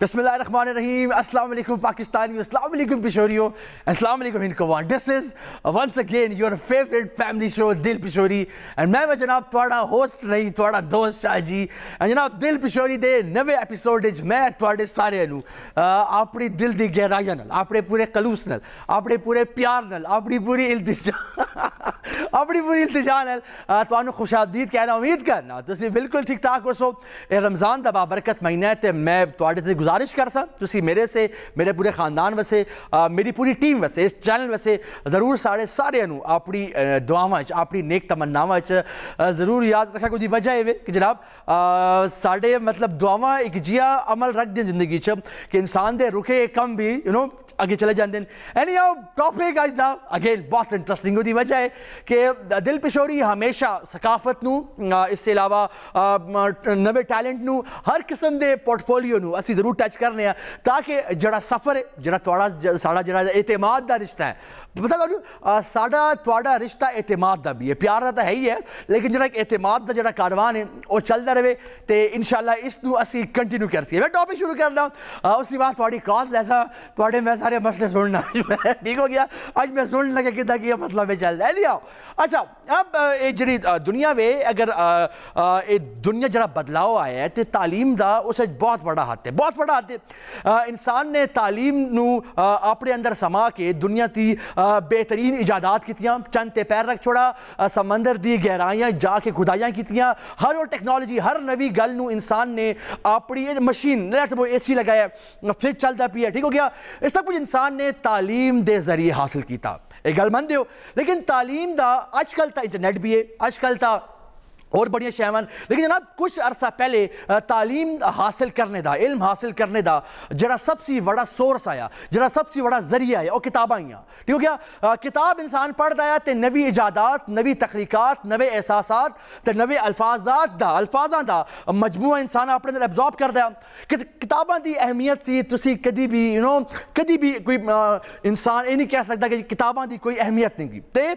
بسم اللہ الرحمن الرحیم. السلام علیکم پاکستانی, السلام علیکم پشوریو, السلام علیکم ہندکوان. This is once again your favourite family show Dil Peshawari, and میں جناب تھوڑا ہوسٹ نہیں تھوڑا دوست شاہ جی. جناب دل پشوری دے نوے ایپیسوڈ میں تھوڑے سارے نو اپنی دل دی گہرائیاں نال, اپنے پورے خلوص نال, اپنے پورے پیار نال, اپنی پوری التجا نال تانوں خوش آمدید کہنا امید کرنا تسی بالکل ٹھیک ٹھاک ہو. سو اے رمضان دا بابرکت مہینہ ہے تے میں تواڈے تے گزارش کر سا تسی میرے سے میرے پورے خاندان وسے میری پوری ٹیم وسے اس چینل وسے ضرور سارے نو اپنی دعاواں وچ اپنی نیک تمناواں وچ ضرور یاد رکھا. کوئی وجہ ہے کہ جناب ساڈے مطلب دعاواں ایک جیا عمل رکھ دیں زندگی چ کہ انسان دے رکے کم بھی اگے چلے جاندے ہیں. اینی ہاؤ ٹاپک اج دا اگین بہت انٹرسٹنگ ہوتی وجہ ہے کہ دل پشوری ہمیشہ ثقافت نو اس سے علاوہ نوے ٹیلنٹ نو ہر قسم دے پورٹ فولیو نو اسی ضرور ٹچ کرنے ہیں تاکہ جڑا سفر ہے جڑا تھوڑا ساڑا جڑا اعتماد دا رشتہ ہے پتہ تھانوں ساڈا تھوڑا رشتہ اعتماد دا بھی ہے, پیار دا تو ہے ہی ہے, لیکن جڑا اعتماد دا جڑا کاروان ہے وہ چلتا رہے تے انشاءاللہ اس نو اسی کنٹینیو کر سکے. میں ٹاپک شروع کرنا اسی بات تھوڑی کال لیسا تھوڑے میں سارے مسئلے سننا ٹھیک ہو گیا. آج میں سن لگے کہ یہ مسئلہ میں چل رہا ہے لیا. اچھا اب جڑی دنیا میں اگر دنیا جڑا بدلاؤ آیا ہے تے تعلیم دا اس بہت بڑا ہاتھ ہے, بہت بڑا ہاتھ ہے. انسان نے تعلیم نو اپنے اندر سما کے دنیا تی بہترین ایجادات کیتیاں, چند تے پیر رکھ چھوڑا, سمندر دی گہرائیاں جا کے کھدائیاں کیتیاں, ہر وہ ٹیکنالوجی ہر نوی گل نو انسان نے اپنی مشین وہ اے سی لگایا فریج چلتا پیا ٹھیک ہو گیا. اس تک کچھ انسان نے تعلیم دے ذریعے حاصل کیتا, ایک گل مندے ہو, لیکن تعلیم دا آج کل تا انٹرنیٹ بھی ہے, آج کل تا اور بڑی شیون, لیکن جناب کچھ عرصہ پہلے تعلیم حاصل کرنے دا, علم حاصل کرنے دا جڑا سب سے بڑا سورس آیا, جڑا سب سے بڑا ذریعہ ہے وہ کتاباں ہی ہیں ٹھیک ہو گیا. کتاب انسان پڑھتا ہے تے نوی ایجادات, نوی تخلیقات, نوے احساسات تے نوے الفاظاں دا مجموعہ انسان اپنے اندر ایبزارب کرتا ہے. کتاباں دی اہمیت سی تسی کدی بھی کدی بھی کوئی انسان یہ نہیں کہہ سکتا کہ کتاباں دی کوئی اہمیت نہیں کی. تے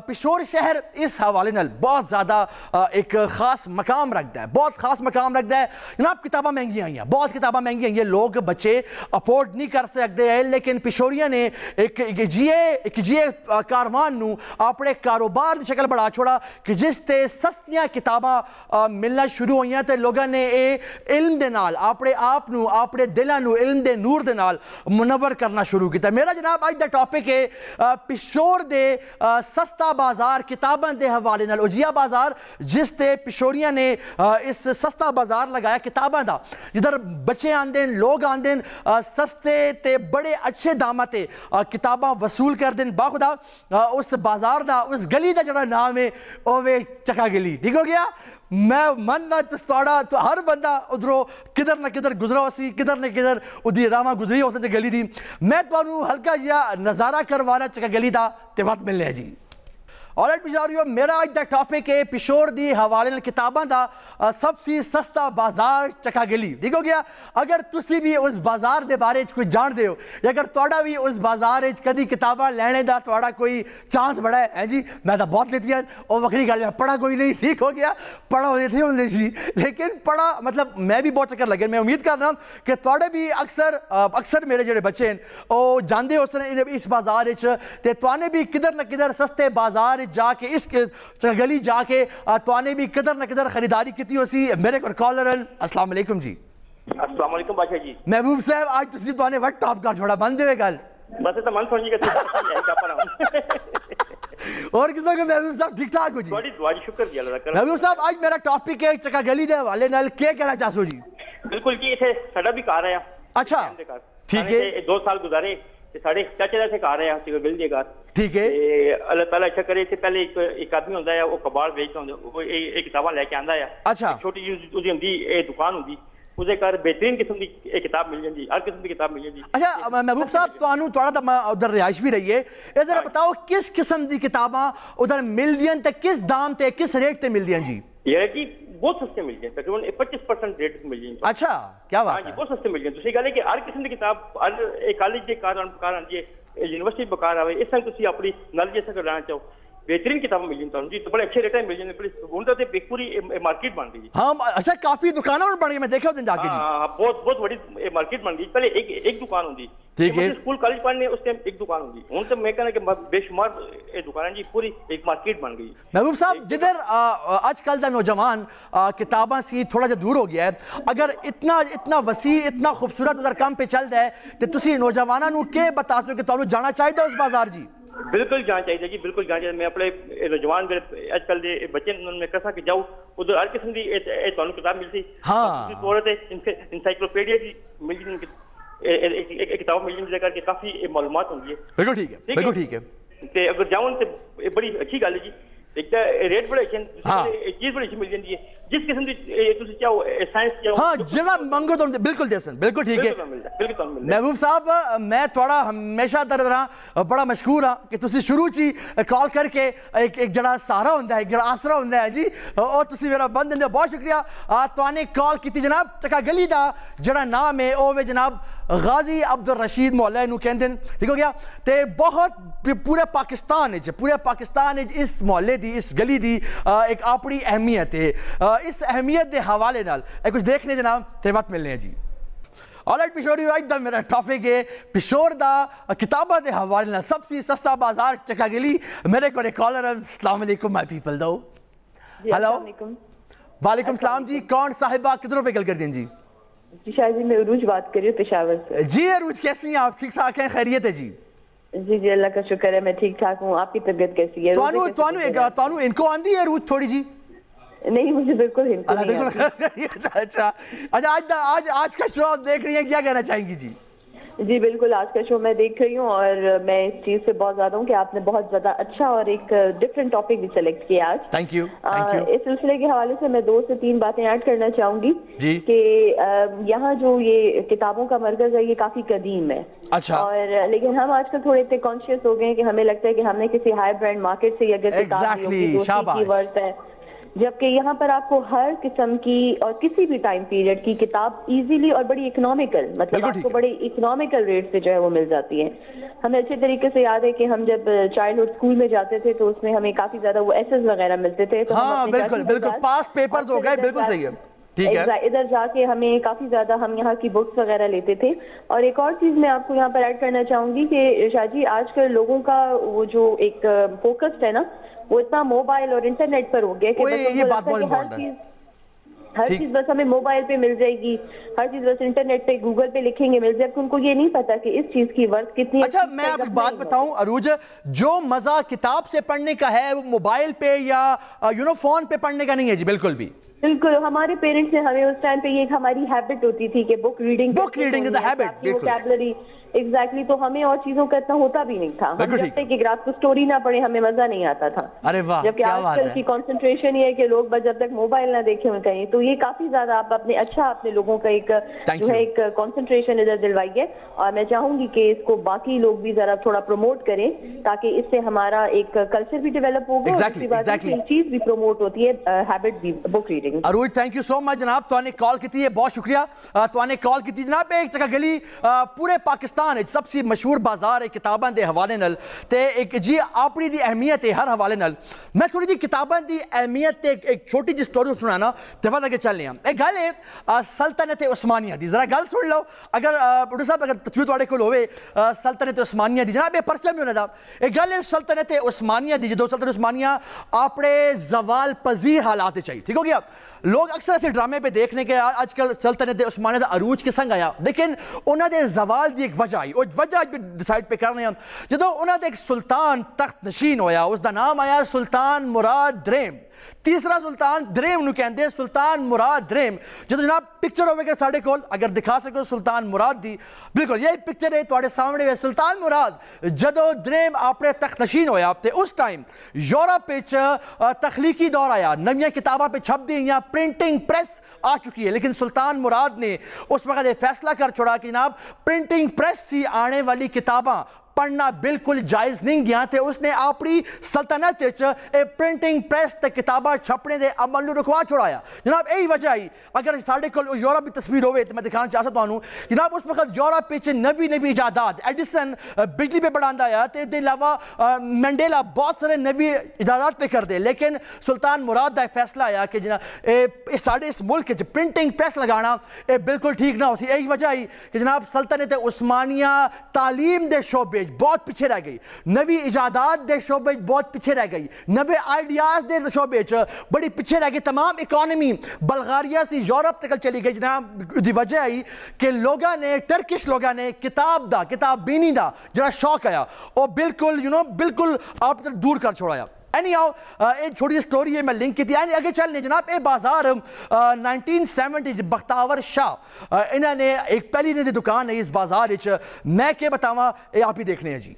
پشور شہر اس حوالے نال بہت زیادہ ایک خاص مقام رکھتا ہے, بہت خاص مقام رکھتا ہے. جناب کتاباں مہنگی آئی ہیں, بہت کتاباں مہنگی آئی ہیں, لوگ بچے افورڈ نہیں کر سکتے ہیں, لیکن پشوریاں نے ایک جیے کاروان نو اپنے کاروبار دی شکل بڑھا چھوڑا کہ جس تے سستیاں کتاباں ملنا شروع ہوئی ہیں تے لوگاں نے علم دے نال اپنے آپ نو اپنے دلاں نو علم دے نور دے نال منور کرنا شروع کیتا. میرا جناب آج دا ٹاپک ہے پشور دے سستا بازار کتاباں دے حوالے نال, اجیا بازار جس تے پشوریاں نے اس سستا بازار لگایا کتاباں دا, جدھر بچے آندیں لوگ آندیں سستے تے بڑے اچھے دامہ تے کتاباں وصول کر دیں. باخدا اس بازار دا اس گلی دا جڑا نام ہے اوے چکا گلی ٹھیک ہو گیا. میں مننا تستاڑا تو ہر بندہ ادھروں کدھر نہ کدھر گزرا ہو سی, کدھر نہ کدھر ادھی راما گزری ہوتا جو گلی دی. میں تو ہلکا جیا نظارہ کروانا چکا گلی دا تے وقت ملنے ہے جی. آلرائٹ پشوریو, میرا آج دا ٹاپک ہے پشور دی حوالے نال کتاباں دا سب سے سستا بازار چکا گلی ٹھیک ہو گیا. اگر تسی بھی اس بازار دے بارے کوئی جان دے ہو یا اگر توڑا بھی اس بازار کدی کتاباں لینے دا توڑا کوئی چانس بڑا ہے جی, میں تو بہت لیتی ہیں اور وکری گل ہے پڑھا کوئی نہیں ٹھیک ہو گیا, پڑھا ہوتے تھے ہونے جی, لیکن پڑھا مطلب میں بھی بہت چکر لگے. میں امید کر رہا ہوں کہ توڑے بھی اکثر میرے جڑے بچے ہیں وہ جاندے ہو سن اس بازار تے توانے بھی کدھر نہ کدھر سستے بازار جا کے اس گلی جا کے توانے بھی کدھر نہ کدھر خریداری کیتی ہو سی. میرے کو کالر. السلام علیکم جی. السلام علیکم بادشاہ جی. محبوب صاحب آج تسی توانے وقت ٹاپ کر چھوڑا بند ہوئے گل بس تو من سمجھ گیا اور کسوں کے محبوب صاحب ٹھیک ٹھاک ہو جی. بڑی دعا جی, شکر جی اللہ کا. محبوب صاحب آج میرا ٹاپک ہے چکا گلی دے حوالے نال کیا کہنا چاہو جی. بالکل جی, اتنے ساڈا بھی کار ہے. اچھا ٹھیک ہے, 2 سال گزارے ساڑھے چاچے سے کار ہے چکا گلی دے کار ٹھیک ہے. اللہ تعالیٰ اچھا کرے سے پہلے ایک آدمی ہوتا ہے وہ کباڑ بیچتا ہوں کتاباں لے کے آندا ہے. اچھا چھوٹی جی ہوندی دکان ہوندی اسے کار بہترین قسم کی کتاب مل جاندی, ہر قسم کی کتاب مل جاندی. اچھا محبوب صاحب تانوں تھوڑا تا ادھر رہائش بھی رہی ہے, اے ذرا بتاؤ کس قسم دی کتاباں ادھر مل دیاں تے کس دام تے کس ریٹ تے مل دیاں جی. یہ جی بہت سستے مل جائیں, تقریباً 25% ریٹ مل جائیں. اچھا کیا بات ہے. ہاں جی بہت سستے مل جائیں. دوسری گل ہے کہ ہر قسم کی کتاب ہر کالج کے کار آتی ہے, یونیورسٹی بکار آئے اس طرح تھی اپنی نالج جیسا کرانا چاہو بہترین کتابیں مل جائیں جی, تو بڑے اچھے ریٹ میں مل جائیں, ہوں تو ایک پوری مارکیٹ بن گئی جی. ہاں اچھا کافی دکانوں میں بن گئی, میں دیکھا دن جا کے جی. ہاں بہت بہت بڑی مارکیٹ بن گئی. پہلے ایک دکان ہوتی, ٹھیک ہے, اسکول کالج پڑھنے اس ٹائم ایک دکان ہوتی, ہوں تو میں کہنا کہ بے شمار دکانیں جی, پوری ایک مارکیٹ بن گئی. محبوب صاحب جدھر آج کل دا نوجوان کتاباں سی تھوڑا جا دور ہو گیا ہے, اگر اتنا وسیع اتنا خوبصورت ادھر کام پہ چل رہا ہے تو تسی نوجوانوں نو کے بتا دو کہ تانوں جانا چاہیے اس بازار جی؟ بالکل جانا چاہیے جی, بالکل جانا چاہیے. میں اپنے نوجوان اج کل دے بچے میں کہا کہ جاؤ ادھر ہر قسم کی تانوں کتاب ملتی. ہاں طور تے انسائکلوپیڈیا کی مل جائیں, ایک کتاب مل جائے کر کے کافی معلومات ہوں گی. بالکل ٹھیک ہے, بالکل ٹھیک ہے. تے اگر جاؤں تے بڑی اچھی گل ہے جی. ایک ریٹ بڑے اچھے ہیں, چیز بڑی اچھی مل جاتی ہے, جس قسم کی تسی چاہو سائنس چاہو ہاں جڑا منگو تو بالکل دیسن, بالکل ٹھیک ہے. محبوب صاحب میں تھوڑا ہمیشہ در طرح بڑا مشکور ہاں کہ تسی شروع چی کال کر کے ایک جڑا سہارا ہوندا ہے, ایک جڑا آسرا ہوندا ہے جی, اور تسی میرا بند دیندے, بہت شکریہ. توانے کال کیتی جناب. چکا گلی دا جڑا نام ہے او وے جناب غازی عبد الرشید محلہ نو کہندن, ٹھیک ہو گیا. تے بہت پورے پاکستان اس محلے دی, اس گلی دی ایک اپنی اہمیت ہے. اس اہمیت دے حوالے نال کچھ دیکھنے جناب تے وقت ملنے ہیں جی. آلرائٹ پشوری آج دا میرا ٹاپک ہے پشور دا کتابہ دے حوالے نال سب سے سستا بازار چکا گلی. میرے کو کالر, السلام علیکم مائی پیپل دو. ہلو وعلیکم السلام جی, کون صاحبہ کدھروں پہ گل کر دیں جی؟ جی شاہ جی میں عروج بات کر رہی ہوں پشاور سے. جی عروج کیسی ہیں آپ؟ ٹھیک ٹھاک ہیں, خیریت ہے جی؟ جی جی اللہ کا شکر ہے میں ٹھیک ٹھاک ہوں. آپ کی طبیعت کیسی ہے؟ توانو ان کو آندھی ہے عروج تھوڑی جی؟ نہیں مجھے بالکل ان کو نہیں آتی. اچھا آج کا شو آپ دیکھ رہی ہیں, کیا کہنا چاہیں گی جی؟ جی بالکل آج کا شو میں دیکھ رہی ہوں, اور میں اس چیز سے بہت زیادہ ہوں کہ آپ نے بہت زیادہ اچھا اور ایک ڈفرینٹ ٹاپک بھی سلیکٹ کیا آج. Thank you. اس سلسلے کے حوالے سے میں 2 سے 3 باتیں ایڈ کرنا چاہوں گی جی. کہ یہاں جو یہ کتابوں کا مرکز ہے یہ کافی قدیم ہے. اچھا. اور لیکن ہم آج کل تھوڑے اتنے کانشیس ہو گئے ہیں کہ ہمیں لگتا ہے کہ ہم نے کسی ہائی برانڈ مارکیٹ سے اگر کتاب کی ورت ہے, جبکہ یہاں پر آپ کو ہر قسم کی اور کسی بھی ٹائم پیریڈ کی کتاب ایزیلی اور بڑی اکنامیکل, مطلب آپ کو بڑے اکنامیکل ریٹ سے جو ہے وہ مل جاتی ہے. ہمیں اچھے طریقے سے یاد ہے کہ ہم جب چائلڈ ہوڈ اسکول میں جاتے تھے تو اس میں ہمیں کافی زیادہ وہ ایسز وغیرہ ملتے تھے. ہاں بالکل بالکل, پاسٹ پیپرز ہو گئے, بالکل صحیح ہے. ادھر جا کے ہمیں کافی زیادہ ہم یہاں کی بکس وغیرہ لیتے تھے. اور ایک اور چیز میں آپ کو یہاں پر ایڈ کرنا چاہوں گی کہ شاہ جی آج کل لوگوں کا وہ جو ایک فوکس ہے نا وہ اتنا موبائل اور انٹرنیٹ پر ہو گیا کہ ہر چیز بس ہمیں موبائل پہ مل جائے گی, ہر چیز بس انٹرنیٹ پہ گوگل پہ لکھیں گے مل جائے گی. ان کو یہ نہیں پتا کہ اس چیز کی ورتھ کتنی. اچھا میں آپ ایک بات بتاؤں عروج, جو مزہ کتاب سے پڑھنے کا ہے وہ موبائل پہ یا فون پہ پڑھنے کا نہیں ہے جی, بالکل بھی. بالکل ہمارے پیرنٹس نے ہمیں اس ٹائم پہ یہ ہماری ہیبٹ ہوتی تھی کہ book reading is a habit. Vocabulary exactly, تو ہمیں اور چیزوں کا اتنا ہوتا بھی نہیں تھا. ہم جب تک ایک رات کو اسٹوری نہ پڑھے ہمیں مزہ نہیں آتا تھا. ارے واہ, جبکہ آج کل کی کانسنٹریشن یہ ہے کہ لوگ بس جب تک موبائل نہ دیکھیں ہوئے کہیں, تو یہ کافی زیادہ آپ اپنے لوگوں کا ایک جو ہے ایک کانسنٹریشن ادھر دلوائیے. اور میں چاہوں گی کہ اس کو باقی لوگ بھی ذرا تھوڑا پروموٹ کریں تاکہ اس سے ہمارا ایک کلچر بھی ڈیولپ ہوگا اور چیز بھی پروموٹ ہوتی ہے, ہیبٹ بھی, بک ریڈنگ. عروج تھینک یو سو مچ جناب, تو نے کال کی ہے, بہت شکریہ. تو نے کال کی جناب, ایک جگہ گلی پورے پاکستان سب سے مشہور بازار ہے کتاباں دے حوالے نال, تے ایک جی اپنی دی اہمیت ہے ہر حوالے نال. میں تھوڑی جی کتاباں دی اہمیت تے ایک چھوٹی جی سٹوری سنانا تے پتہ کہ چلنے ہیں. ایک گل ہے سلطنت عثمانیہ دی, ذرا گل سن لو. اگر ڈاکٹر صاحب اگر تصویر تواڈے کول ہوے سلطنت عثمانیہ دی, جناب یہ پرچہ بھی ہونا دا. ایک گل ہے سلطنت عثمانیہ دی, جدو سلطنت عثمانیہ اپنے زوال پذیر حالات چاہیے, ٹھیک ہو گیا. لوگ اکثر ایسے ڈرامے پہ دیکھنے کے آج کل سلطنت عثمانیہ دا عروج کے سنگ آیا, لیکن انہوں نے زوال دی ایک وجہ آئی, اور وجہ بھی ڈیسائیڈ پہ کرنے ہیں. جدو انہوں نے ایک سلطان تخت نشین ہویا, اس دا نام آیا سلطان مراد دریم. تیسرا سلطان دریم نو کہندے سلطان مراد دریم. جدو جناب پکچر ہوئے گا ساڑھے کول, اگر دکھا سکو سلطان مراد دی, بالکل یہ پکچر ہے تواڈے سامنے ہوئے. سلطان مراد جدو دریم اپنے تخت نشین ہویا تے اس ٹائم یورپ وچ تخلیقی دور آیا, نویاں کتاباں پہ چھپ دی یا پرنٹنگ پریس آ چکی ہے. لیکن سلطان مراد نے اس وقت یہ فیصلہ کر چھوڑا کہ جناب پرنٹنگ پریس سی آنے والی کتاباں پڑھنا بالکل جائز نہیں گیا تے اس نے اپنی سلطنت پرنٹنگ پریس تے کتاباں چھپنے دے عمل نو رکوا چھوڑایا جناب یہی وجہ آئی اگر ساڈے کول یورپ کی تصویر ہوئے تو میں دکھانا چاہ سکتا ہوں جناب اس وقت یورپ وچ نبی ایجادات ایڈیسن بجلی پہ بڑھاندا ہے تے دے علاوہ مینڈیلا بہت سارے نبی ایجادات پہ کر دے لیکن سلطان مراد دا فیصلہ آیا کہ جناب ساڈے اس ملک وچ پرنٹنگ پریس لگانا بالکل ٹھیک نہ ہو سی یہی وجہ آئی کہ جناب سلطنت عثمانیہ تعلیم دے شعبے بہت پیچھے رہ گئی نوی ایجادات دے شعبے بہت پیچھے رہ گئی نوے آئیڈیاز دے شعبے بڑی پیچھے رہ گئی تمام اکانومی بلغاریہ سے یورپ تک چلی گئی جناب دی وجہ آئی کہ لوگاں نے ٹرکش لوگاں نے کتاب بینی دا جڑا شوق آیا وہ بالکل آپ دور کر چھوڑایا اینی آؤ ایک چھوٹی سٹوری ہے میں لنک کی تھی آگے چلنے جناب اے بازار 1970 بختاور شاہ انہوں نے ایک پہلی نے دکان ہے اس بازار میں کہ بتاواں اے آپ ہی دیکھنے ہیں جی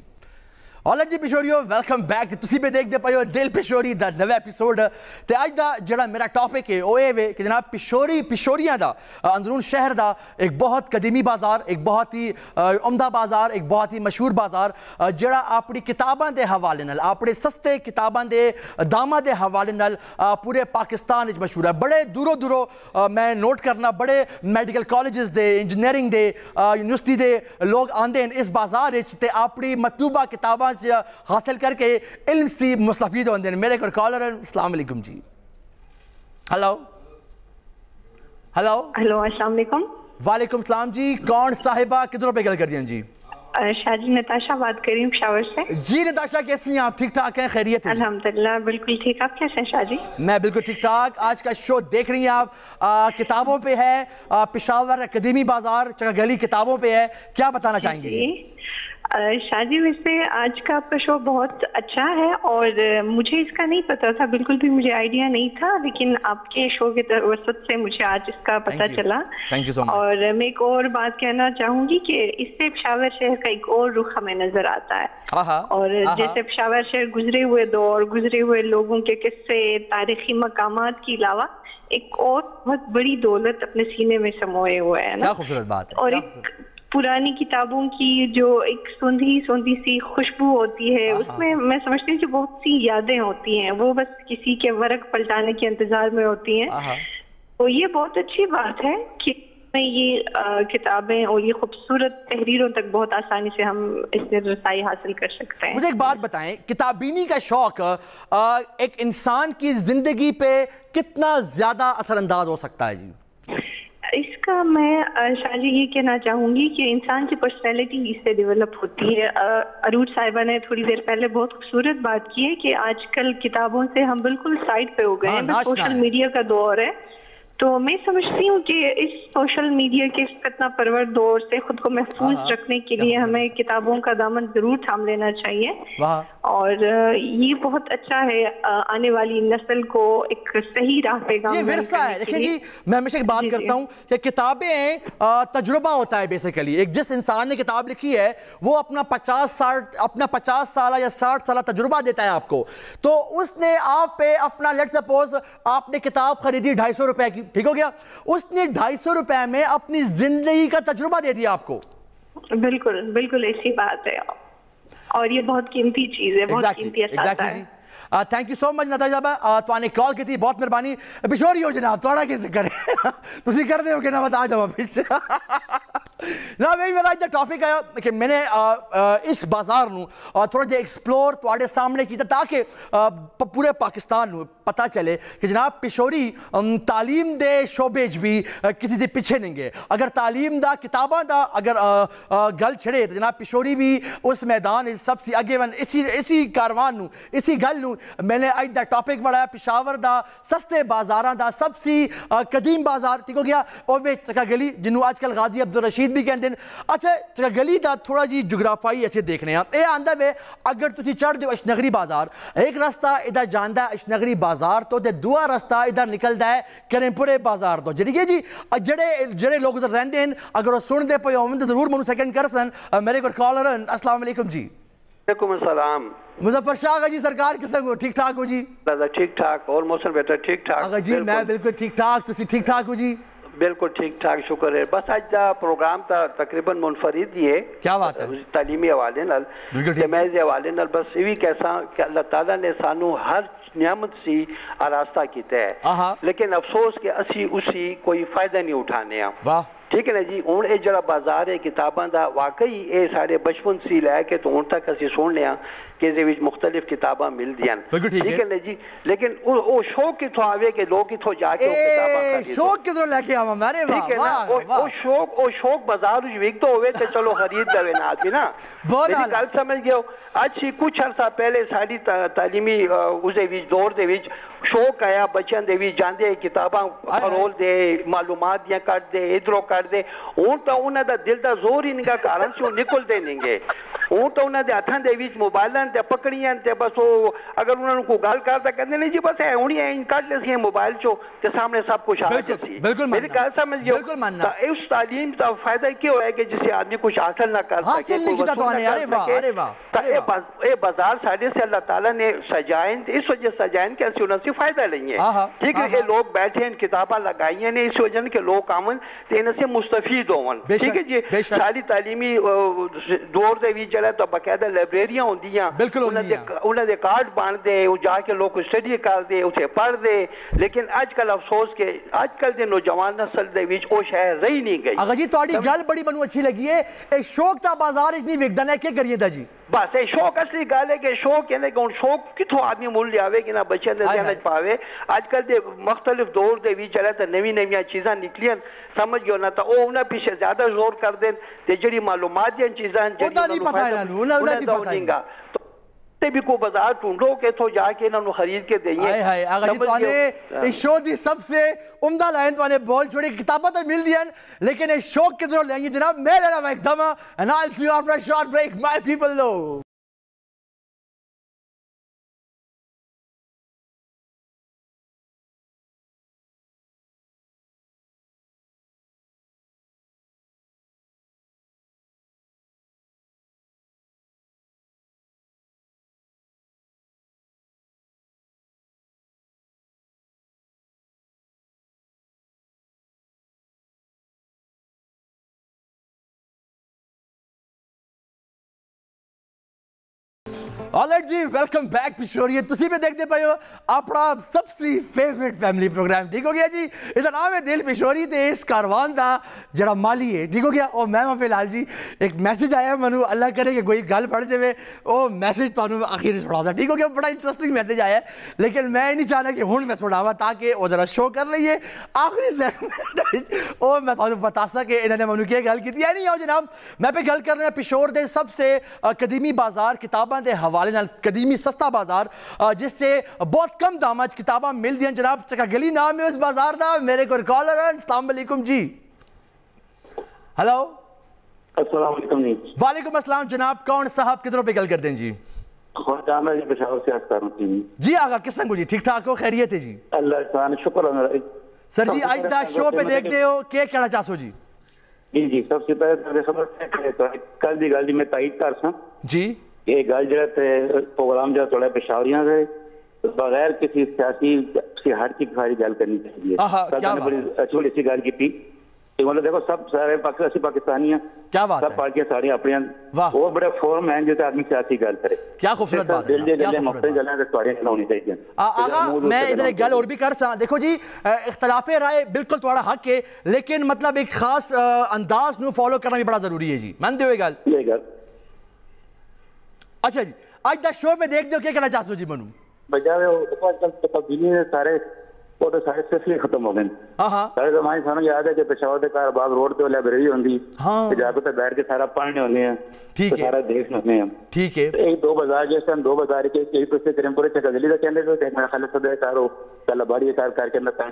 آلٹ جی پشوریو ویلکم بیک تسی بھی دیکھ دے پائیو دل پشوری دا نوے ایپیسوڈ تے آج دا جڑا میرا ٹاپک ہے وہ یہ کہ جناب پشوریاں دا اندرون شہر دا ایک بہت قدیمی بازار ایک بہت ہی عمدہ بازار ایک بہت ہی مشہور بازار جڑا اپنی کتاباں دے حوالے نال اپنے سستے کتاباں دے داماں دے حوالے نال پورے پاکستان وچ مشہور ہے بڑے دوروں میں نوٹ کرنا بڑے میڈیکل کالجز دے انجینئرنگ دے یونیورسٹی دے لوگ آندے ہیں اس بازار وچ تے اپنی مطلوبہ کتاباں حاصل کر کے علم سی مستفید ہوندے ہیں میرے کو کالر ہیں السلام علیکم جی ہلو السلام علیکم وعلیکم السلام جی کون صاحبہ کدھروں پہ گل کر دیا جی شاہ جی نتاشا بات کر رہی ہوں پشاور سے جی نتاشا کیسی ہیں آپ ٹھیک ٹھاک ہیں خیریت ہے الحمدللہ بالکل ٹھیک آپ کیسے ہیں شاہ جی میں بالکل ٹھیک ٹھاک آج کا شو دیکھ رہی ہیں آپ کتابوں پہ ہے پشاور قدیمی بازار چکا گلی کتابوں پہ ہے کیا بتانا چاہیں گے جی شاہ جی ویسے آج کا آپ کا شو بہت اچھا ہے اور مجھے اس کا نہیں پتا تھا بالکل بھی مجھے آئیڈیا نہیں تھا لیکن آپ کے شو کے توسط سے مجھے آج اس کا پتا چلا اور میں ایک اور بات کہنا چاہوں گی کہ اس سے پشاور شہر کا ایک اور رخ ہمیں نظر آتا ہے اور جیسے پشاور شہر گزرے ہوئے دور گزرے ہوئے لوگوں کے قصے تاریخی مقامات کے علاوہ ایک اور بہت بڑی دولت اپنے سینے میں سموئے ہوئے ہیں نا اور ایک پرانی کتابوں کی جو ایک سوندھی سی خوشبو ہوتی ہے اس میں میں سمجھتی ہوں کہ بہت سی یادیں ہوتی ہیں وہ بس کسی کے ورق پلٹانے کے انتظار میں ہوتی ہیں تو یہ بہت اچھی بات ہے کہ یہ کتابیں اور یہ خوبصورت تحریروں تک بہت آسانی سے ہم اس سے رسائی حاصل کر سکتے ہیں مجھے ایک بات بتائیں کتابینی کا شوق ایک انسان کی زندگی پہ کتنا زیادہ اثر انداز ہو سکتا ہے جی اس کا میں شاہ جی یہ کہنا چاہوں گی کہ انسان کی پرسنالٹی اس سے ڈیولپ ہوتی ہے عروج صاحبہ نے تھوڑی دیر پہلے بہت خوبصورت بات کی ہے کہ آج کل کتابوں سے ہم بالکل سائڈ پہ ہو گئے ہیں سوشل میڈیا کا دور ہے تو میں سمجھتی ہوں کہ اس سوشل میڈیا کے فتنہ پرور دور سے خود کو محفوظ رکھنے کے لیے ہمیں کتابوں کا دامن ضرور تھام لینا چاہیے اور یہ بہت اچھا ہے آنے والی نسل کو ایک صحیح راہ پہ گامزن کرنے کے لیے. یہ ورثہ ہے. دیکھیں جی میں ہمیشہ ایک بات کرتا ہوں کہ کتابیں تجربہ ہوتا ہے بیسیکلی. ایک جس انسان نے کتاب لکھی ہے وہ اپنا 50 سالہ یا 60 سالہ تجربہ دیتا ہے آپ کو. تو اس نے آپ پہ اپنا لیٹ سپوز آپ نے کتاب خریدی 250 روپے کی, ٹھیک ہو گیا, اس نے 250 روپے میں اپنی زندگی کا تجربہ دے دیا آپ کو. بالکل بالکل ایسی بات ہے اور یہ بہت قیمتی چیز ہے, بہت قیمتی اثاثہ ہے. تھینک یو سو مچ نتاشا صاحب, تو نے کال کی تھی, بہت مہربانی. پشوری ہو جناب, توڑا کیسے کریں تسی کر دے ہو کہ نہ بتا جاؤ پیچھے. جناب یہی میرا جو ٹاپک آیا کہ میں نے اس بازار نو تھوڑا جہا ایکسپلور تواڈے سامنے کیتا تاکہ پورے پاکستان نو پتہ چلے کہ جناب پشوری تعلیم دے شعبے بھی کسی سے پیچھے نہیں گئے. اگر تعلیم دا کتاباں دا اگر گل چھڑے تو جناب پشوری بھی اس میدان سب سے اگے ون اسی کاروان نو اسی گل نو میں نے اج دا ٹاپک بڑھایا پشاور دا سستے بازاراں دا سب سے قدیم بازار, ٹھیک ہو گیا, اوے چکا گلی جنوں آج کل غازی عبدالرشید بھی کہندے ہیں. اچھا چکا گلی دا تھوڑا جی جغرافائی ایسے دیکھنے ہیں. اے آندا وے اگر تسی چڑھ دیو اشنگری بازار, ایک رستہ ادھر جاندا ہے اشنگری بازار تو تے دوسرا رستہ ادھر نکلدا ہے کریم پورے بازار تو. جی جڑے لوگ ادھر رہندے ہیں اگر وہ سن دے پئے ہون تے ضرور مینوں سیکنڈ کرسن. میرے کو کالر ہیں. السلام علیکم جی. وعلیکم السلام. مظفر شاہ آگا جی, سرکار قسم ہو, ٹھیک ٹھاک ہو جی؟ ٹھیک ٹھاک. اور موسم بہتر ٹھیک ٹھاک؟ آگا جی میں بالکل ٹھیک ٹھاک, تسی ٹھیک ٹھاک ہو جی؟ بالکل ٹھیک ٹھاک شکر ہے. بس اج دا پروگرام تا تقریباً منفرد ہی ہے. کیا بات ہے تعلیمی حوالے نال تمیز حوالے نال بس یہ بھی کیسا کہ اللہ تعالیٰ نے سانو ہر نعمت سی آراستہ کیتا ہے لیکن افسوس کہ اسی اسی کوئی فائدہ نہیں اٹھانے ہیں. واہ ٹھیک ہے نا جی. ہوں یہ جڑا بازار ہے کتاباں دا واقعی یہ سارے بچپن سی لے کے تو ہوں تک اسی سن لیا کہ اس مختلف کتاباں مل دیاں. ٹھیک ہے نا جی. لیکن وہ شوق کتوں آوے کہ لوگ کتوں جا کے کتاباں خریدیں. شوق کتوں لے کے آواں میرے واہ. ٹھیک ہے نا. وہ شوق بازار وچ وکدا ہوے تے چلو خرید لوے نا آدمی نا. میری گل سمجھ گئے ہو. اج کچھ عرصہ پہلے ساری تعلیمی اس دور دے وچ شوق آیا بچوں دے وچ جاندے کتاباں فرول دے معلومات دیاں کٹ دے ادھروں کٹ دے. ہوں تو انہاں دا دل دا زور ہی نگا گھراں چوں نکل دے نہیں گے. ہوں تو انہاں دے ہتھاں دے وچ موبائلاں تے پکڑیاں تے بس وہ اگر انہاں نوں کوئی گل کردا کہندے نہیں جی بس ہے ہونی ہے کٹ لے سی موبائل چوں تے سامنے سب کچھ آ جائے سی. میری گل سمجھ گئے ہو. اس تعلیم دا فائدہ کیوں ہے کہ جسے آدمی کچھ حاصل نہ کر سکے یہ بازار سارے سے اللہ تعالیٰ نے سجائیں اس وجہ سجائیں کہ اسی انہوں سے فائدہ لیں. ٹھیک ہے. یہ لوگ بیٹھے ہیں کتاباں لگائی ہیں اس وجہ کہ لوگ آمن تے انہوں سے مستفید ہون. ٹھیک ہے جی. ساری تعلیمی دور دے وچ جڑا تو باقاعدہ لائبریریاں ہوندیاں انہاں دے کارڈ بن دے جا کے لوگ اسٹڈی کر دے اسے پڑھ دے. لیکن اج کل افسوس کہ اج کل دے نوجوان نسل دے وچ او شے رہی نہیں گئی. اگر جی تہاڈی گل بڑی منو اچھی لگی ہے. اے شوق تا بازار وچ نہیں وکدا نے کی کریے دا جی. بس یہ شوق اصلی گل ہے کہ شوق کہنے کہ شوق کتوں آدمی مول لیاوے کہ نہ بچے دے ذہن وچ پاوے. اج کل دے مختلف دور دے وچ چلے تے نویں نویں چیزاں نکلیاں سمجھ گئے نہ تو او انہاں پیچھے زیادہ زور کر دین تے جڑی معلومات دی چیزاں جڑی نہیں پتہ انہاں نوں نہیں پتہ تے بھی کو بازار ڈھونڈو کہ تو جا کے انہاں نوں خرید کے دئیے. ہائے ہائے اگر جی تو نے اس شو دی سب سے عمدہ لائن تو نے بول چھوڑی کتاباں تے مل دیاں لیکن اس شوق کدھروں لیں جناب. میرا نام ایک دما and I'll see you after a short break my people though. Alright جی ویلکم بیک پشوریے. تسی بھی دیکھتے پائے ہو اپنا سب سے فیوریٹ فیملی پروگرام. ٹھیک ہو گیا جی. ادھر نام ہے دل پشوری تے اس کاروان دا جڑا مالی ہے. ٹھیک ہو گیا. اور میں فی الحال جی ایک میسج آیا منو اللہ کرے کہ کوئی گل پڑھ جائے وہ میسج تمہیں آخر سنا تھا. ٹھیک ہو گیا. بڑا انٹرسٹنگ میسج آیا ہے لیکن میں نہیں چاہنا کہ ہوں میں سناوا تاکہ وہ ذرا شو کر لئیے آخری سیگمنٹ اور میں تمہیں بتا سا کہ انہوں نے منو کی گل کی. نہیں آؤ جناب میں پہ گل کر رہا ہوں پشور دے سب سے قدیمی بازار کتاباں دے حوالے قدیمی سستا بازار جس سے بہت کم دامت کتاباں مل دیا. جناب چکا گلی نام ہے اس بازار دا. میرے کو کالر ہے. السلام علیکم جی. ہلو السلام علیکم جی. وعلیکم السلام جناب. کون صاحب کدھروں پہ گل کرتے ہیں جی؟ پشاور سے عرض کروں جی. آگا کس سنگو جی ٹھیک ٹھاک ہو خیریت ہے جی؟ اللہ تعالیٰ شکر ہے سر جی. آج دا شو پہ دیکھتے ہو کہ کہنا چاہو جی؟ جی جی سب سے پہلے خبر ہے کل دی گل دی میں تائید کر سا جی. یہ گل جڑا پروگرام جڑا تھوڑا پشاوریاں سے بغیر کسی سیاسی سے ہٹ کی ساری گل کرنی چاہیے. بڑی اچھی بڑی سی گل کی مطلب دیکھو سب سارے پاکستانی ہیں سب پارٹیاں ساری اپنی وہ بڑے فورم ہیں جیسے آدمی سیاسی گل کرے. کیا خوبصورت بات ہے. آغا میں ادھر ایک گل اور بھی کر سا. دیکھو جی اختلاف رائے بالکل تھوڑا حق ہے لیکن مطلب ایک خاص انداز نو فالو کرنا بھی بڑا ضروری ہے جی. مان دیو یہ گل. اچھا جی آج دا شو پہ دیکھ دیو کیا کہنا چاہو جی منو؟ بجائے تبدیلی سارے وہ تو سارے سلسلے ختم ہو گئے. سارے زمانے سانو یاد ہے کہ پشاور کے کار باغ روڈ پہ لائبریری ہوندی جا کے بیٹھ کے سارا پڑھنے ہونے ہیں سارا دیکھنے ہونے ہیں. ٹھیک ہے. ایک دو بازار جیسے ہم دو بازار کے ایک پہ کریم پورے چکا گلی کا کہنے تھے میرا خالد صدر کار ہو کل باری کار کر کے اندر.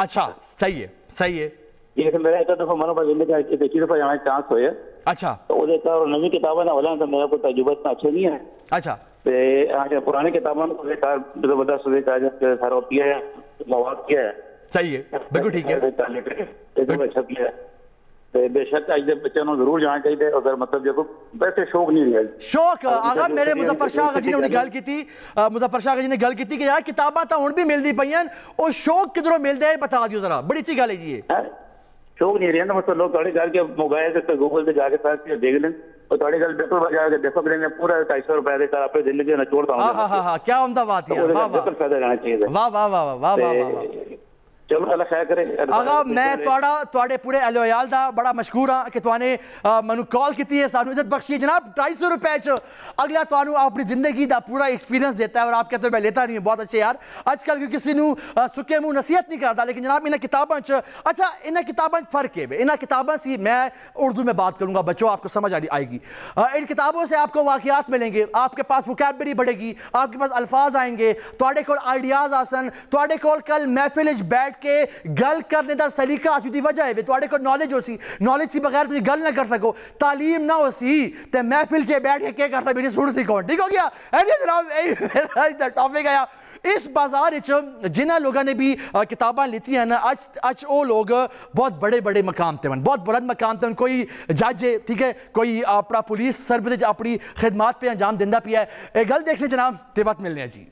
اچھا صحیح ہے صحیح ہے. یہ میرا ایک دفعہ منو پر زندگی ایک ہی دفعہ جانے چانس ہوئے. اچھا. تو وہ دیکھا اور نئی کتابیں نہ ہونا تو میرا کوئی تجربہ اتنا اچھا نہیں ہے. اچھا. پرانے کتابوں کو زبردست سارا کیا ہے مواد کیا ہے. صحیح ہے بالکل ٹھیک ہے. بے شک اج دے بچوں نوں ضرور جانا چاہیے اگر مطلب جو ویسے شوق نہیں ہے شوق آغا میرے مظفر شاہ جی نے گل کیتی مظفر شاہ جی نے گل کیتی کہ یار کتاباں تو ہن بھی ملدی پئیاں او شوق کدھروں ملدا ہے بتا دیو ذرا بڑی اچھی گل ہے جی شوق نہیں رہندا مطلب لوگ تھوڑے گل کے موبائل تے گوگل تے جا کے سرچ کر دیکھ لیں اور تھوڑی گل بالکل جا کے دیکھو کہ میں پورا 250 روپے دے کر اپنی زندگی نہ چھوڑتا ہوں ہاں ہاں کیا عمدہ بات ہے واہ واہ واہ واہ واہ واہ چلو اللہ خیر کرے آغا میں تواڈے پورے اہل و عیال دا بڑا مشکور ہاں کہ توانے مینوں کال کیتی ہے سانو عزت بخشی جناب 250 روپے چ اگلا تانوں اپنی زندگی دا پورا ایکسپیرینس دیتا ہے اور آپ کہتے ہو میں لیتا نہیں ہوں بہت اچھے یار آج کل کسی نوں سکے منہ نصیحت نہیں کرتا لیکن جناب انہاں کتاباں چ اچھا انہاں کتاباں فرق ہے انہاں کتاباں سی میں اردو میں بات کروں گا بچوں آپ کو سمجھ آئے گی ان کتابوں سے آپ کو واقعات ملیں گے آپ کے پاس وکیبلری بڑھے گی آپ کے پاس الفاظ آئیں گے تواڈے کول آئیڈیاز آسن تواڈے کول کل محفل وچ بیٹھ کے گل کرنے دا سلیقہ آج دی وجہ ہے تواڈے کو نالج ہو سی نالج سی بغیر تسی گل نہ کر سکو تعلیم نہ ہو سی تے محفل چ بیٹھ کے کیا کرتا میری سن سی کون ٹھیک ہو گیا جناب میرا ٹاپک آیا اس بازار جنہ لوگوں نے بھی کتاباں لیتی ہیں نا اج وہ لوگ بہت بڑے بڑے مقام تے بہت بلند مقام تے کوئی جج ہے ٹھیک ہے کوئی اپنا پولیس سربراہ اپنی خدمات پہ انجام دیندا پیا ہے یہ گل دیکھ لیں جناب تے وقت ملنے جی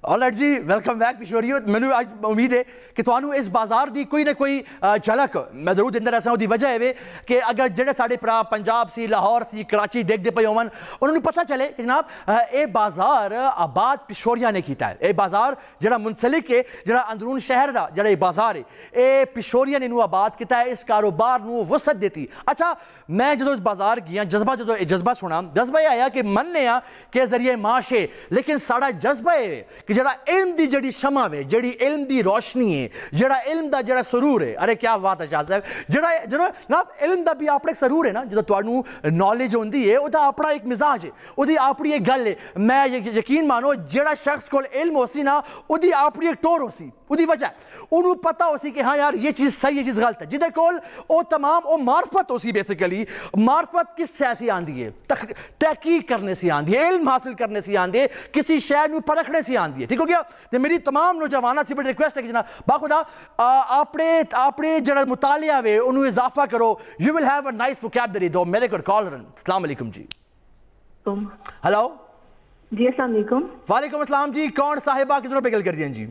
آلرائٹ جی ویلکم بیک پشوریو مینوں اج امید ہے کہ تانوں اس بازار دی کوئی نہ کوئی جھلک میں ضرور دیندا رہساں دی وجہ ہے کہ اگر جڑے ساڈے پرا پنجاب سی لاہور سی کراچی دیکھدے پئے ہون انہاں نوں پتہ چلے کہ جناب اے بازار آباد پشوریاں نے کیتا ہے اے بازار جڑا منسلک ہے جڑا اندرون شہر دا جڑا اے بازار ہے اے پشوریاں نے آباد کیتا ہے اس کاروبار نوں وسعت دیتی اچھا میں جدوں اس بازار گیا جذبہ سنا جذبہ یہ آیا کہ مننے آ کہ ذریعے معاش ہے لیکن ساڈا جذبہ ہے کہ جڑا علم دی جڑی شمع ہے جڑی علم دی روشنی ہے جڑا علم دا جڑا سرور ہے ارے کیا بات ہے شاہ صاحب جڑا جناب علم دا بھی اپنا ایک سرور ہے نا جدوں تانوں نالج ہوندی ہے او دا اپنا ایک مزاج ہے او دی اپنی ایک گل ہے میں یقین مانو جڑا شخص کول علم ہو سی نا او دی اپنی ایک ٹور ہو سی او دی وجہ انہوں پتہ ہو سی کہ ہاں یار یہ چیز صحیح یہ چیز غلط ہے جدے کول او تمام او معرفت ہو سی بیسیکلی معرفت کس سے ایسی آندی ہے تحقیق کرنے سے آندی ہے علم حاصل کرنے سے آندی ہے کسی شے نوں پرکھنے سے آندی ہے ٹھیک ہو گیا تو میری تمام نوجوانوں سے بڑی ریکویسٹ ہے کہ جناب باخدا اپنے جڑا مطالعہ وے انہوں اضافہ کرو you will have a nice vocabulary دو میرے کو کال رن السلام علیکم جی ہلو جی السلام علیکم وعلیکم السلام جی کون صاحبہ کس طرح پہ گل کر دیا جی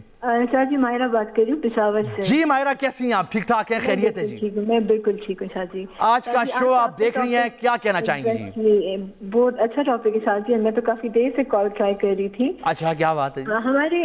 شاہ جی ماہرہ بات کر رہی ہوں پشاور سے جی ماہرہ کیسی ہیں آپ ٹھیک ٹھاک ہیں خیریت ہے جی میں بالکل ٹھیک ہوں شاہ جی آج کا شو آپ دیکھ رہی ہیں کیا کہنا چاہیں گی جی بہت اچھا ٹاپک ہے شاہ جی میں تو کافی دیر سے کال ٹرائی کر رہی تھی اچھا کیا بات ہے ہمارے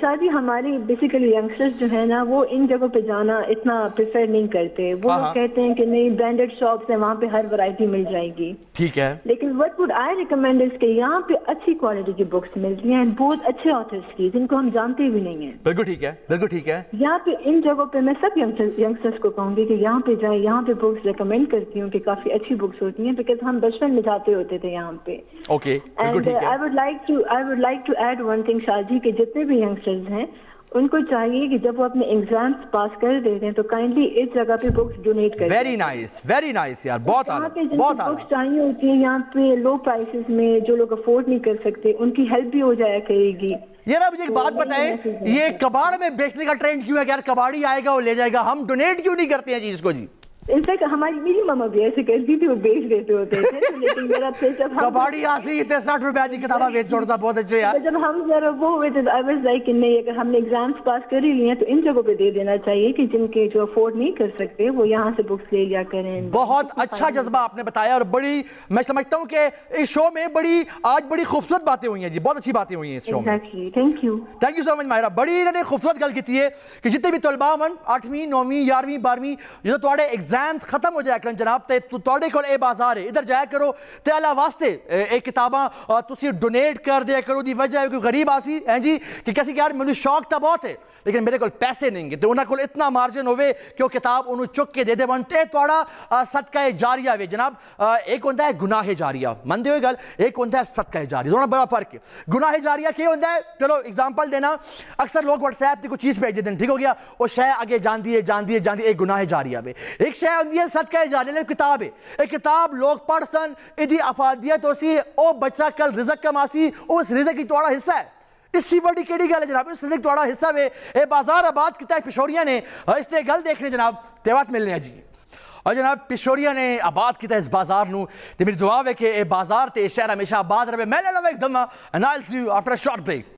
شاہ جی ہماری بیسیکلی ینگسٹرز جو ہے نا وہ ان جگہوں پہ جانا اتنا پریفر نہیں کرتے وہ کہتے ہیں کہ نہیں برانڈیڈ شاپس ہیں وہاں پہ ہر ورائٹی مل جائے گی ٹھیک ہے لیکن وٹ وڈ آئی ریکمینڈ اس کہ یہاں پہ اچھی کوالٹی کی بکس ملتی ہیں بہت اچھے آتھرز کی جن کو ہم جانتے بھی نہیں ہیں بالکل ٹھیک ہے بالکل ٹھیک ہے یہاں پہ ان جگہوں پہ میں سب ینگسٹرز کو کہوں گی کہ یہاں پہ جائیں یہاں پہ بکس ریکمینڈ کرتی ہوں کہ کافی اچھی بکس ہوتی ہیں بیکاز ہم بچپن میں جاتے ہوتے تھے یہاں پہ okay and I would like to add one thing Shah ji کہ جتنے بھی ینگسٹرز ہیں ان کو چاہیے کہ جب وہ اپنے ایگزامز پاس کر دیتے ہیں تو کائنڈلی اس جگہ پہ بکس ڈونیٹ کریں ویری نائس یار بہت اعلیٰ بہت اعلیٰ بکس چاہیے ہوتی ہیں یہاں پہ لو پرائسز میں جو لوگ افورڈ نہیں کر سکتے ان کی ہیلپ بھی ہو جایا کرے گی یار آپ مجھے ایک بات بتائیں یہ کباڑ میں بیچنے کا ٹرینڈ کیوں ہے کہ یار کباڑی آئے گا وہ لے جائے گا ہم ڈونیٹ کیوں نہیں کرتے ہیں چیز کو جی انفیکٹ ہماری میری ماما بھی ایسے کرتی تھی وہ بیچ دیتے ہوتے تھے لیکن میرا پھر جب کباڑی آسی تے 60 روپے کی کتابہ بیچ چھوڑتا بہت اچھے یار جب ہم ذرا وہ ہوئے تھے آئی واز لائک کہ نہیں اگر ہم نے ایگزامس پاس کر ہی لیے ہیں تو ان جگہوں پہ دے دینا چاہیے کہ جن کے جو افورڈ نہیں کر سکتے وہ یہاں سے بکس لے لیا کریں بہت اچھا جذبہ آپ نے بتایا اور بڑی میں سمجھتا ہوں کہ اس شو میں آج بڑی خوبصورت باتیں ہوئی ہیں جی بہت اچھی باتیں ہوئی ہیں اس شو میں تھینک یو سو مچ ماہرہ بڑی انہوں نے خوبصورت گل کی ہے کہ جتنے بھی طلباء ون 8ویں 9ویں 11ویں 12ویں جو تھوڑے ایگزامز ختم ہو جائے کرن جناب تے تواڈے کول اے بازار ہے ادھر جایا کرو تے اللہ واسطے اے کتاباں تسی ڈونیٹ کر دیا کرو دی وجہ ہے کوئی غریب آسی ہیں جی کہ کسی کہ یار مجھے شوق تا بہت ہے لیکن میرے کول پیسے نہیں گے تو انہاں کول اتنا مارجن ہوئے کہ وہ کتاب انہوں چک کے دے دے تے تواڈا صدقہ جاریہ وے جناب ایک ہوتا ہے گناہ جاریہ من دے ہوئے گل ایک ہوتا ہے صدقہ جاریہ دونوں بڑا فرق ہے گناہ جاریہ کیا ہوتا ہے چلو اگزامپل دینا اکثر لوگ واٹس ایپ تے کوئی چیز بھیج دیتے ہیں ٹھیک ہو گیا وہ شے آگے جاندی ہے ایک گناہ جاریہ وے ایک شے ہوندی ہے صدقہ جاریہ کتاب ہے ایک کتاب لوگ پڑھ سن ادھی افادیت ہو سی او بچہ کل رزق کماسی اس رزق کی توڑا حصہ ہے اس سی بڑی کیڑی گل ہے جناب اس رزق توڑا حصہ وے اے بازار آباد کتا ہے پشوریاں نے اس نے گل دیکھنے جناب تیوات ملنے ہیں جی اور جناب پشوریا نے آباد کیتا اس بازار نو تے میری دعا ہے کہ اے بازار تے شہر ہمیشہ آباد رہے. میں لے لوں ایک دم and I'll see you after a short break.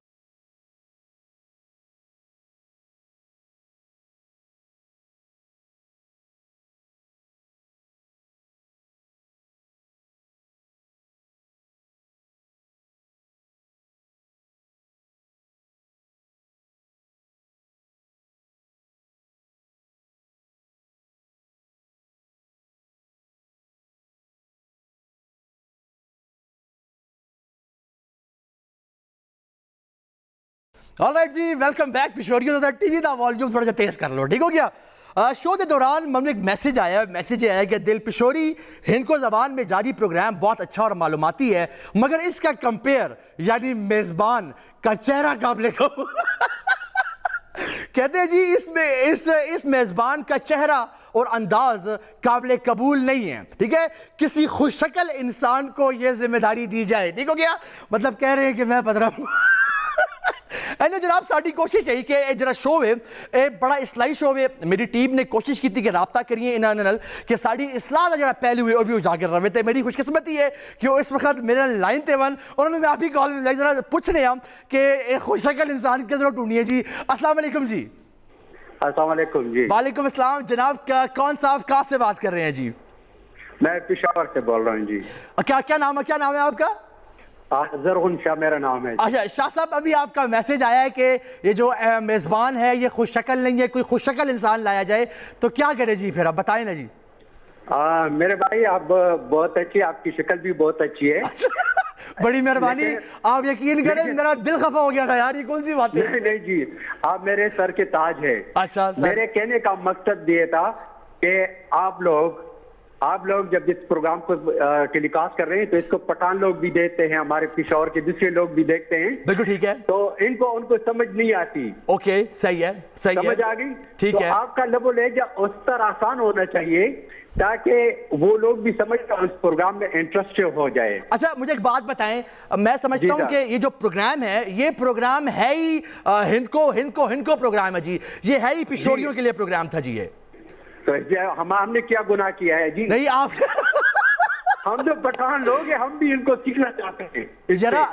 All right جی، ویلکم بیک پشوریوں دا ٹی وی دا والیوم تھوڑا جا تیز کر لو، ٹھیک ہو گیا. شو کے دوران مجھے ایک میسیج آیا کہ دل پشوری ہند کو زبان میں جاری پروگرام بہت اچھا اور معلوماتی ہے، مگر اس کا کمپیئر یعنی میزبان کا چہرہ قابل قبول کہتے ہیں جی اس میزبان کا چہرہ اور انداز قابل قبول نہیں ہے. ٹھیک ہے، کسی خوش شکل انسان کو یہ ذمہ داری دی جائے. ٹھیک ہو گیا، مطلب کہہ رہے ہیں کہ میں پدرا ہوں. اینو جناب ساری کوشش ہے کہ جڑا شو ہے اے بڑا اصلاحی شو ہے. میری ٹیم نے کوشش کی تھی کہ رابطہ کریے انہاں نال کہ ساری اصلاح دا جڑا پہلو ہے اور بھی اجاگر رہے. تے میری خوش قسمتی ہے کہ وہ اس وقت میرے لائن تے ون انہوں نے میں آپ ہی کال میں ذرا پوچھنے ہم کہ ایک خوش شکل انسان کی ضرورت ڈھونڈی ہے. جی السلام علیکم. جی السلام علیکم. جی وعلیکم السلام. جناب کون صاحب کہاں سے بات کر رہے ہیں؟ جی میں پشاور سے بول رہا ہوں. جی کیا نام ہے آپ کا؟ زرغن شاہ میرا نام ہے. اچھا شاہ صاحب، ابھی آپ کا میسیج آیا ہے کہ یہ جو میزبان ہے یہ خوش شکل نہیں ہے، کوئی خوش شکل انسان لایا جائے تو کیا کرے؟ جی پھر آپ بتائیں نا. جی میرے بھائی آپ بہت اچھی، آپ کی شکل بھی بہت اچھی ہے. بڑی مہربانی. آپ یقین کریں میرا دل خفا ہو گیا تھا یار، یہ کون سی بات ہے؟ نہیں جی، آپ میرے سر کے تاج ہے. اچھا، میرے کہنے کا مقصد یہ تھا کہ آپ لوگ جب اس پروگرام کو ٹیلی کاسٹ کر رہے ہیں تو اس کو پٹھان لوگ بھی دیکھتے ہیں، ہمارے پشاور کے دوسرے لوگ بھی دیکھتے ہیں. بالکل ٹھیک ہے. تو ان کو سمجھ نہیں آتی. اوکے صحیح ہے، سمجھ آ گئی. ٹھیک ہے. آپ کا لب و لہجہ اس طرح آسان ہونا چاہیے تاکہ وہ لوگ بھی سمجھ کر اس پروگرام میں انٹرسٹ ہو جائے. اچھا مجھے ایک بات بتائیں، میں سمجھتا ہوں کہ یہ جو پروگرام ہے یہ پروگرام ہے ہی ہند کو پروگرام ہے. جی یہ ہے ہی پشوریوں کے لیے پروگرام تھا. جی تو ہم نے کیا گناہ کیا ہے؟ جی نہیں، آپ ہم جو پٹھان لوگ ہیں ہم بھی ان کو سیکھنا چاہتے ہیں. ذرا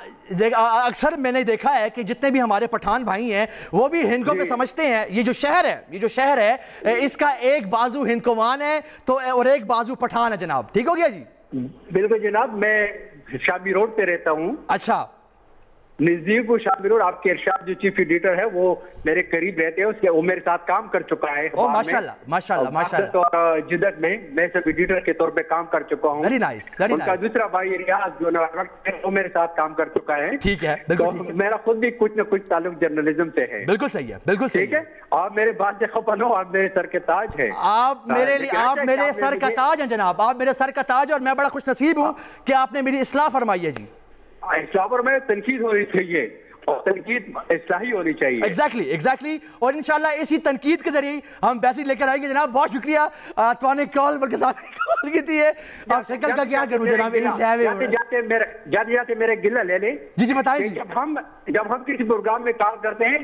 اکثر میں نے دیکھا ہے کہ جتنے بھی ہمارے پٹھان بھائی ہیں وہ بھی ہند کو سمجھتے ہیں. یہ جو شہر ہے اس کا ایک بازو ہند کو وان ہے تو اور ایک بازو پٹھان ہے. جناب ٹھیک ہو گیا. جی بالکل جناب، میں شامی روڈ پہ رہتا ہوں. اچھا، نزدیک شامی روڈ. آپ کے ارشاد جو چیف ایڈیٹر ہے وہ میرے قریب رہتے ہیں، وہ میرے ساتھ کام کر چکا ہے. ماشاءاللہ. اور جدت میں سب ایڈیٹر کے طور پہ کام کر چکا ہوں. Very nice. ان کا دوسرا بھائی ریاض جو وہ میرے ساتھ کام کر چکا ہے. ٹھیک ہے. میرا خود بھی کچھ نہ کچھ تعلق جرنلزم سے ہے. بالکل صحیح ہے، بالکل ٹھیک ہے. آپ میرے بات سے خفا نہ ہو، آپ میرے سر کے تاج ہیں. آپ میرے سر کا تاج ہیں جناب، آپ میرے سر کا تاج. اور میں بڑا خوش نصیب ہوں کہ آپ نے میری اصلاح فرمائی ہے. جی اصلاح پر میں تنقید ہونی چاہیے اور تنقید اصلاحی ہونی چاہیے. ایگزیکٹلی. اور انشاءاللہ اسی تنقید کے ذریعے ہم بیسک لے کر آئیں گے. جناب بہت شکریہ، تو نے کال بلکہ ساتھ کال کی تھی ہے. آپ شکل کا کیا کروں جناب؟ جاتے میرے گلہ لے لیں. جی بتائیں. جب ہم کسی پروگرام میں کام کرتے ہیں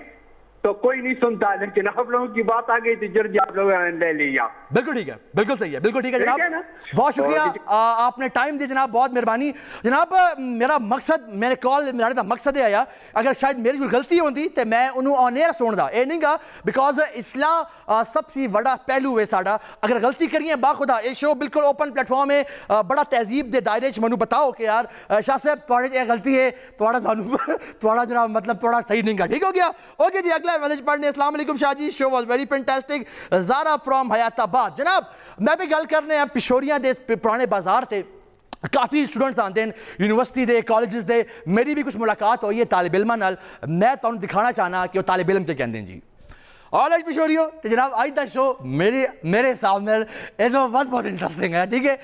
تو کوئی نہیں سنتا، لیکن آپ لوگوں کی بات آ گئی تو جرجی آپ لوگوں نے لے لیا. بالکل ٹھیک ہے، بالکل صحیح ہے، بالکل ٹھیک ہے جناب. بہت شکریہ، آپ نے ٹائم دی جناب، بہت مہربانی. جناب میرا مقصد، میں نے کال میرا دا مقصد آیا اگر شاید میری کوئی غلطی ہوندی تو میں انہوں آن ایئر سندا اے نہیں گا، بیکاز اصلاح سب سے بڑا پہلو ہے ساڈا. اگر غلطی کریے باخدا یہ شو بالکل اوپن پلیٹ فارم ہے، بڑا تہذیب دے دائرے چ مینوں بتاؤ کہ یار شاہ صاحب تھوڑے یہ غلطی ہے، تھوڑا جناب مطلب تھوڑا صحیح نہیں گا. ٹھیک ہو گیا. اوکے جی اگلا میسج پڑھنے. السلام علیکم Shah ji, show was very fantastic. Zara from Hayatabad. جناب میں بھی گل کرنے ہیں پشوریاں دے پرانے بازار تے کافی اسٹوڈنٹس آتے ہیں یونیورسٹی دے کالجز دے. میری بھی کچھ ملاقات ہوئی ہے طالب علماں نال. میں تمہیں دکھانا چاہنا کہ وہ طالب علم تے کہندے ہیں. جی آل ایج پشوریو تو جناب آج دا شو میرے حساب میں بہت انٹرسٹنگ ہے. ٹھیک ہے،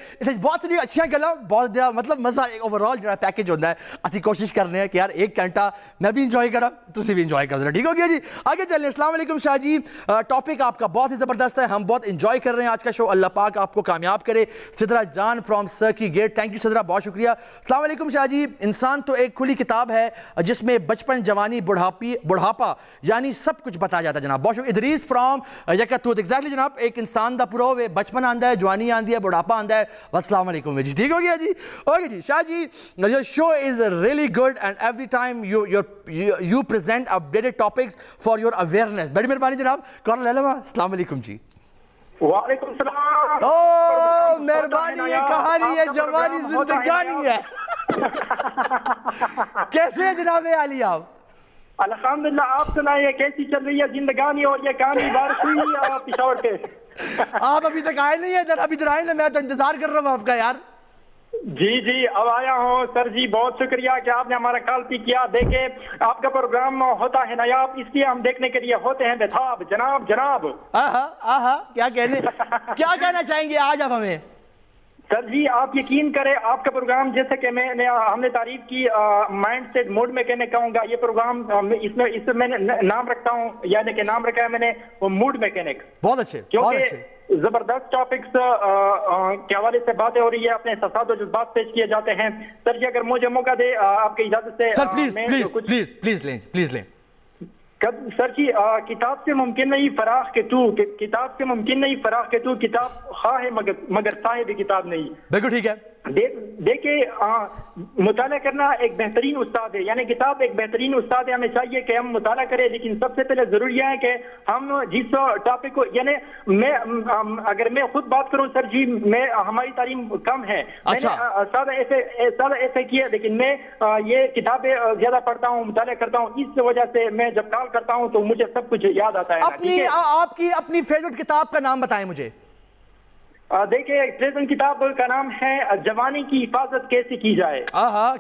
بہت ساری اچھیاں گلاں، بہت مطلب مزہ اوورآل جڑا پیکج ہوتا ہے. اسی کوشش کر رہے ہیں کہ یار ایک گھنٹہ میں بھی انجوائے کرا، تسی بھی انجوائے کر. ٹھیک ہو گیا. جی آگے چلیں. السلام علیکم شاہ جی، ٹاپک آپ کا بہت ہی زبردست ہے، ہم بہت انجوائے کر رہے ہیں آج کا شو. اللہ پاک آپ کو کامیاب کرے. سدرا جان from Sarki gate, thank you Sidra, بہت شکریہ. السلام علیکم شاہ جی، انسان تو ایک کھلی کتاب ہے جس میں بچپن، جوانی، بڑھاپا یعنی سب کچھ بتایا جاتا ہے. جناب بہت بہت شکریہ ادریس فرام یکتوت ایگزیکٹلی جناب ایک انسان دا پورا ہوئے بچپن آندا ہے جوانی آندی ہے بڑھاپا آندا ہے السلام علیکم جی ٹھیک ہو گیا جی اوکے جی Shah ji your show is really good and every time you present updated topics for your awareness بڑی مہربانی جناب کال لے لو السلام علیکم جی وعلیکم السلام او مہربانی یہ کہانی ہے جوانی زندگانی ہے کیسے ہیں جناب علی آپ الحمدللہ آپ سنائیے کیسی چل رہی ہے زندگانی اور یہ کہانی بارش ہوئی پشاور پہ آپ ابھی تک آئے نہیں ہیں ابھی تک آئے نا میں تو انتظار کر رہا ہوں آپ کا یار جی اب آیا ہوں سر جی بہت شکریہ کہ آپ نے ہمارا کال پک کیا دیکھیں آپ کا پروگرام ہوتا ہے نایاب اس لیے ہم دیکھنے کے لیے ہوتے ہیں بےتاب جناب کیا کہنا چاہیں گے آج آپ ہمیں سر جی آپ یقین کریں آپ کا پروگرام جیسے کہ ہم نے تعریف کی مائنڈ سیٹ موڈ میں کہنے کہوں گا یہ پروگرام اس میں نام رکھتا ہوں یعنی کہ نام رکھا ہے میں نے وہ موڈ میکینک بہت اچھے کیونکہ زبردست ٹاپکس کے حوالے سے باتیں ہو رہی ہے اپنے احساسات و جذبات پیش کیے جاتے ہیں سر جی اگر مجھے موقع دے آپ کی اجازت سے سر پلیز لیں سر جی کتاب سے ممکن نہیں فراغ کہ تو کتاب خواہ ہے مگر صاحب کتاب نہیں بالکل ٹھیک ہے دیکھیں مطالعہ کرنا ایک بہترین استاد ہے یعنی کتاب ایک بہترین استاد ہے ہمیں چاہیے کہ ہم مطالعہ کریں لیکن سب سے پہلے ضروری ہے کہ ہم جس ٹاپک کو یعنی اگر میں خود بات کروں سر جی ہماری تعلیم کم ہے میں نے سادہ ایسے کیا لیکن میں یہ کتابیں زیادہ پڑھتا ہوں مطالعہ کرتا ہوں اس وجہ سے میں جب کال کرتا ہوں تو مجھے سب کچھ یاد آتا ہے آپ کی اپنی فیوریٹ کتاب کا نام بتائیں مجھے دیکھیں پریزنٹ کتاب کا نام ہے جوانی کی حفاظت کیسے کی جائے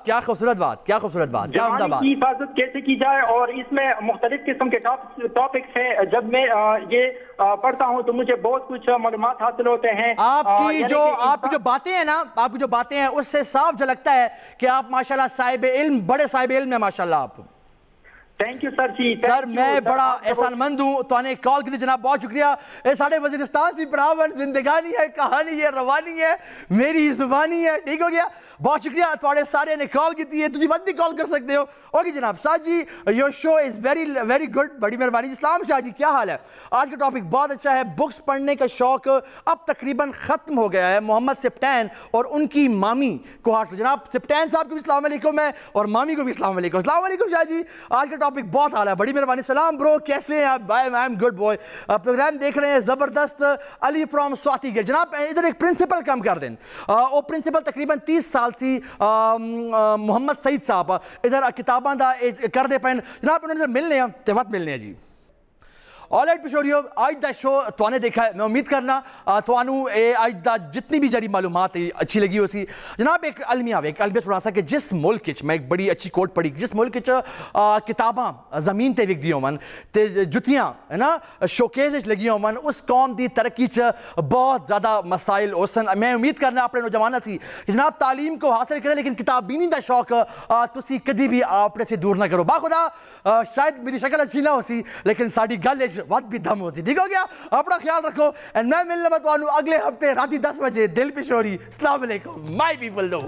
کیا خوبصورت بات جوانی کی حفاظت کیسے کی جائے اور اس میں مختلف قسم کے ٹاپکس ہیں جب میں یہ پڑھتا ہوں تو مجھے بہت کچھ معلومات حاصل ہوتے ہیں آپ کی جو باتیں ہیں نا آپ کی جو باتیں ہیں اس سے صاف جھلکتا ہے کہ آپ ماشاءاللہ صاحب علم بڑے صاحب علم ہیں ماشاءاللہ آپ تھینک یو سر جی سر میں بڑا احسان مند ہوں تو نے کال کی تھی جناب بہت شکریہ اے ساڑھے وزیرستان سی پراون زندگانی ہے کہانی ہے روانی ہے میری زبانی ہے ٹھیک ہو گیا بہت شکریہ تھوڑے سارے نے کال کی تھی تجھے وقت بھی کال کر سکتے ہو اوکے جناب Shah ji your show is very good بڑی مہربانی اسلام شاہ جی کیا حال ہے آج کا ٹاپک بہت اچھا ہے بکس پڑھنے کا شوق اب تقریباً ختم ہو گیا ہے محمد سپٹین اور ان کی مامی کو ہاتھ جناب سپٹین صاحب کو بھی السلام علیکم ہے اور مامی کو بھی السلام علیکم شاہ جی آج کا ٹاپک بہت حال ہے بڑی مہربانی سلام برو کیسے ہیں آپ I am good boy program دیکھ رہے ہیں زبردست علی فرام سواتی گیٹ جناب ادھر ایک پرنسپل کم کر دیں وہ پرنسپل تقریباً 30 سال سی محمد سعید صاحب ادھر کتاباں دا کر دے پہن جناب انہوں نے ملنے ہیں تے وقت ملنے ہیں جی آل رائٹ پشوریو آج دا شو تو نے دیکھا ہے میں امید کرنا تو آج دا جتنی بھی جڑی معلومات اچھی لگی ہو سی جناب ایک المیہ سنا سا کہ جس ملک میں ایک بڑی اچھی کوٹ پڑھی جس ملک کتاباں زمین تے وک دی ہون تے جتیاں ہے نا شوکیز لگی ہون اس قوم دی ترقی بہت زیادہ مسائل ہوسن میں امید کرنا اپنے نوجوانوں سی جناب تعلیم کو حاصل کریں لیکن کتاب بینی دا شوق تسی کدی بھی اپنے سے دور نہ کرو باخدا شاید میری شکل اچھی نہ ہو سی لیکن ساڑی گل وقت بھی دم ہو سی ٹھیک ہو گیا اپنا خیال رکھو میں ملنے میں تو اگلے ہفتے راتی 10 بجے دل پشوری السلام علیکم مائی پیپل دو